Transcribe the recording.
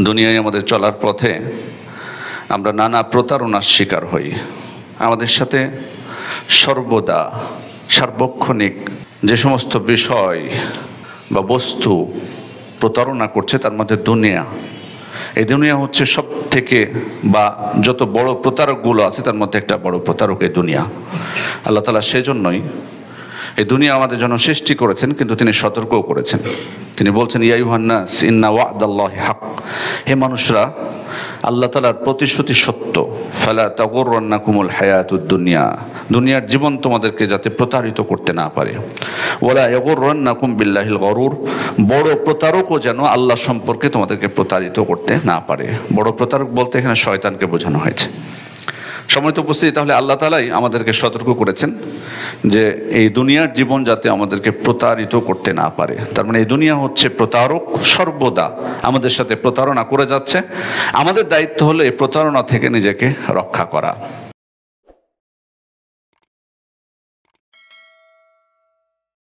দুনিয়ায় আমাদের চলার পথে আমরা নানা প্রতারণার শিকার হই। আমাদের সাথে সর্বদা সার্বক্ষণিক যে সমস্ত বিষয় বা বস্তু প্রতারণা করছে তার মধ্যে দুনিয়া, এই দুনিয়া হচ্ছে সব থেকে বা যত বড় প্রতারকগুলো আছে তার মধ্যে একটা বড় প্রতারক এই দুনিয়া। আল্লাহ তাআলা সেজন্যই এই দুনিয়া আমাদের জন্য সৃষ্টি করেছেন, কিন্তু তিনি সতর্কও করেছেন। তিনি বলছেন, ইয়া আইয়ুহান নাস ইন্না ওয়া'দাল্লাহি হক, হে মানুষরা, আল্লাহ তাআলার প্রতিশ্রুতি সত্য। ফালা তাগুররান্নাকুমুল হায়াতুদ দুনিয়া, দুনিয়ার জীবন তোমাদেরকে যাতে প্রতারিত করতে না পারে। ওয়ালা ইয়াগুররান্নাকুম বিল্লাহিল গরুর, বড় প্রতারকও যেন আল্লাহ সম্পর্কে তোমাদেরকে প্রতারিত করতে না পারে। বড় প্রতারক বলতে এখানে শয়তানকে বোঝানো হয়েছে। সম্মানিত উপস্থিতি, তাহলে আল্লাহ তাআলাই আমাদেরকে সতর্ক করেছেন যে এই দুনিয়ার জীবন যাতে আমাদেরকে প্রতারিত করতে না পারে। তার মানে এই দুনিয়া হচ্ছে প্রতারক, সর্বদা আমাদের সাথে প্রতারণা করে যাচ্ছে। আমাদের দায়িত্ব হলো এই প্রতারণা থেকে নিজেকে রক্ষা করা।